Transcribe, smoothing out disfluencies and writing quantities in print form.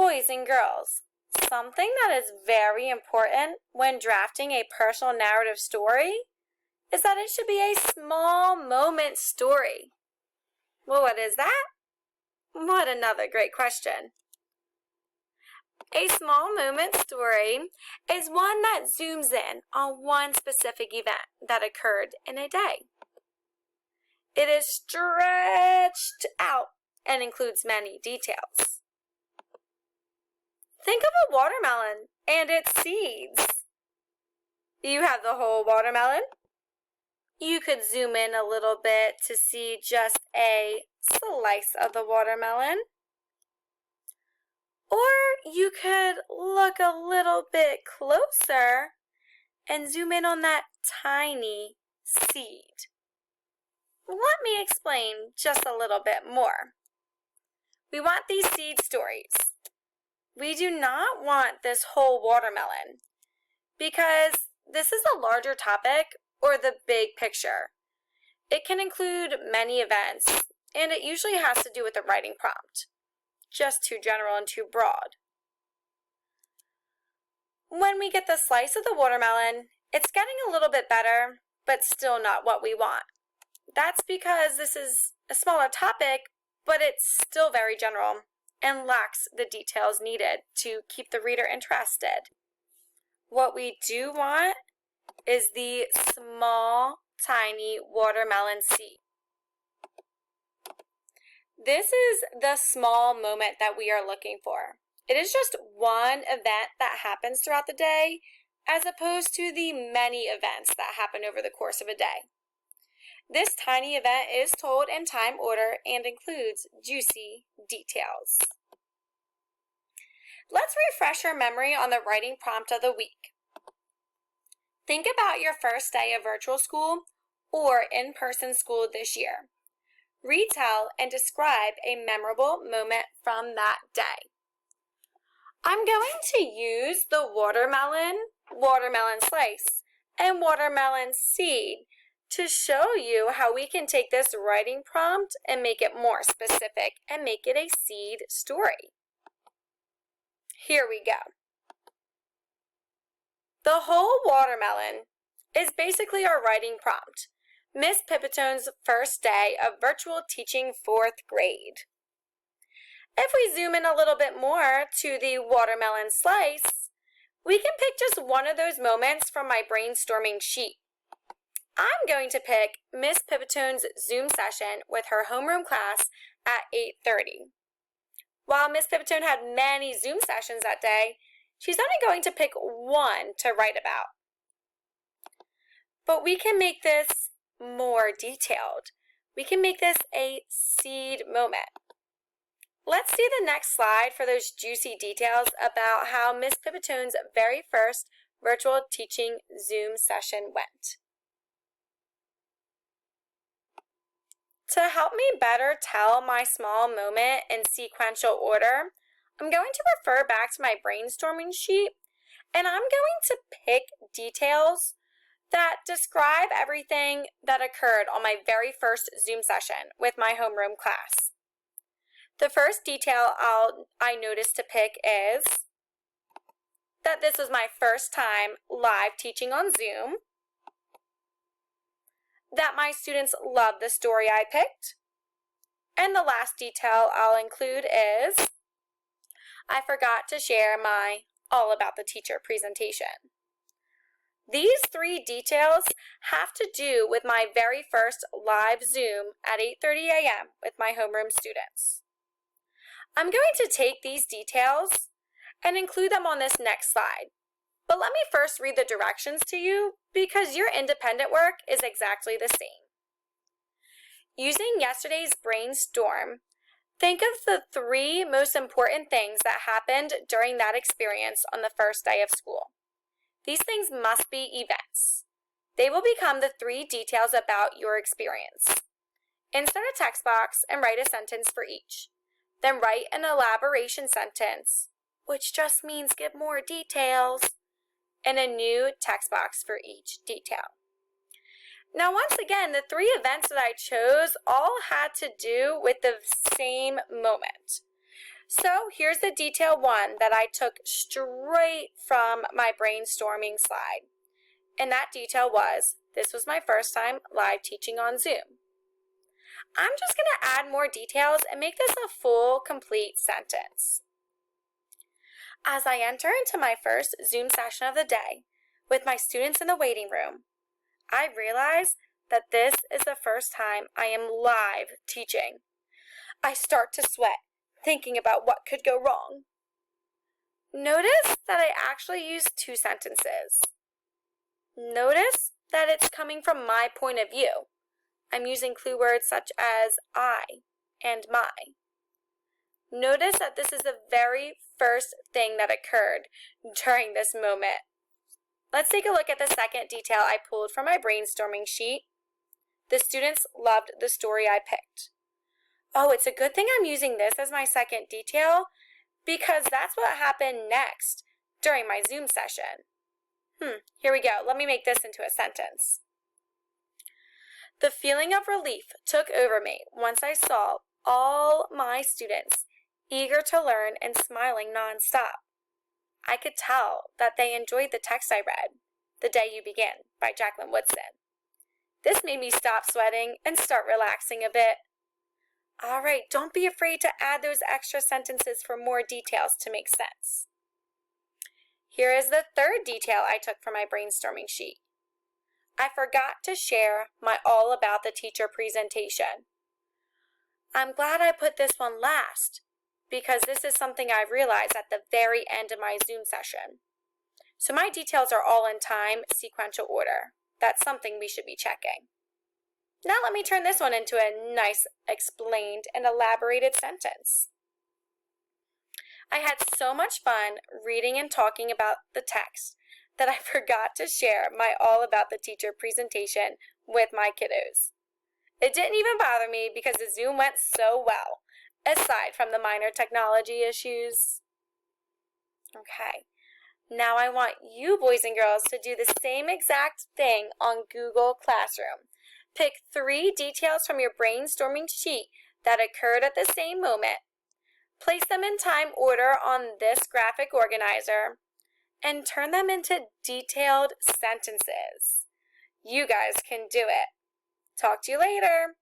Boys and girls, something that is very important when drafting a personal narrative story is that it should be a small moment story. Well, what is that? What another great question. A small moment story is one that zooms in on one specific event that occurred in a day. It is stretched out and includes many details. Think of a watermelon and its seeds. You have the whole watermelon. You could zoom in a little bit to see just a slice of the watermelon. Or you could look a little bit closer and zoom in on that tiny seed. Let me explain just a little bit more. We want these seed stories. We do not want this whole watermelon because this is a larger topic or the big picture. It can include many events, and it usually has to do with the writing prompt. Just too general and too broad. When we get the slice of the watermelon, it's getting a little bit better, but still not what we want. That's because this is a smaller topic, but it's still very general and lacks the details needed to keep the reader interested. What we do want is the small, tiny watermelon seed. This is the small moment that we are looking for. It is just one event that happens throughout the day, as opposed to the many events that happen over the course of a day. This tiny event is told in time order and includes juicy details. Let's refresh our memory on the writing prompt of the week. Think about your first day of virtual school or in-person school this year. Retell and describe a memorable moment from that day. I'm going to use the watermelon slice, and watermelon seed to show you how we can take this writing prompt and make it more specific and make it a seed story. Here we go. The whole watermelon is basically our writing prompt. Miss Pipitone's first day of virtual teaching 4th grade. If we zoom in a little bit more to the watermelon slice, we can pick just one of those moments from my brainstorming sheet. I'm going to pick Miss Pipitone's Zoom session with her homeroom class at 8:30. While Miss Pipitone had many Zoom sessions that day, she's only going to pick one to write about. But we can make this more detailed. We can make this a seed moment. Let's see the next slide for those juicy details about how Miss Pipitone's very first virtual teaching Zoom session went. To help me better tell my small moment in sequential order, I'm going to refer back to my brainstorming sheet, and I'm going to pick details that describe everything that occurred on my very first Zoom session with my homeroom class. The first detail I noticed to pick is that this was my first time live teaching on Zoom, that my students loved the story I picked, and the last detail I'll include is I forgot to share my All About the Teacher presentation. These 3 details have to do with my very first live Zoom at 8:30 a.m. with my homeroom students. I'm going to take these details and include them on this next slide. But let me first read the directions to you because your independent work is exactly the same. Using yesterday's brainstorm, think of the 3 most important things that happened during that experience on the first day of school. These things must be events. They will become the 3 details about your experience. Insert a text box and write a sentence for each. Then write an elaboration sentence, which just means give more details, and a new text box for each detail. Now, once again, the 3 events that I chose all had to do with the same moment. So here's the detail 1 that I took straight from my brainstorming slide. And that detail was, this was my first time live teaching on Zoom. I'm just going to add more details and make this a full, complete sentence. As I enter into my first Zoom session of the day with my students in the waiting room, I realize that this is the first time I am live teaching. I start to sweat, thinking about what could go wrong. Notice that I actually used 2 sentences. Notice that it's coming from my point of view. I'm using clue words such as I and my. Notice that this is the very first thing that occurred during this moment. Let's take a look at the second detail I pulled from my brainstorming sheet. The students loved the story I picked. Oh, it's a good thing I'm using this as my second detail because that's what happened next during my Zoom session. Here we go. Let me make this into a sentence. The feeling of relief took over me once I saw all my students eager to learn and smiling nonstop. I could tell that they enjoyed the text I read, The Day You Begin by Jacqueline Woodson. This made me stop sweating and start relaxing a bit. All right, don't be afraid to add those extra sentences for more details to make sense. Here is the third detail I took from my brainstorming sheet. I forgot to share my all about the teacher presentation. I'm glad I put this one last because this is something I realized at the very end of my Zoom session. So my details are all in time, sequential order. That's something we should be checking. Now let me turn this one into a nice, explained, and elaborated sentence. I had so much fun reading and talking about the text that I forgot to share my all about the teacher presentation with my kiddos. It didn't even bother me because the Zoom went so well, aside from the minor technology issues. Okay, now I want you boys and girls to do the same exact thing on Google Classroom. Pick 3 details from your brainstorming sheet that occurred at the same moment. Place them in time order on this graphic organizer and turn them into detailed sentences. You guys can do it. Talk to you later.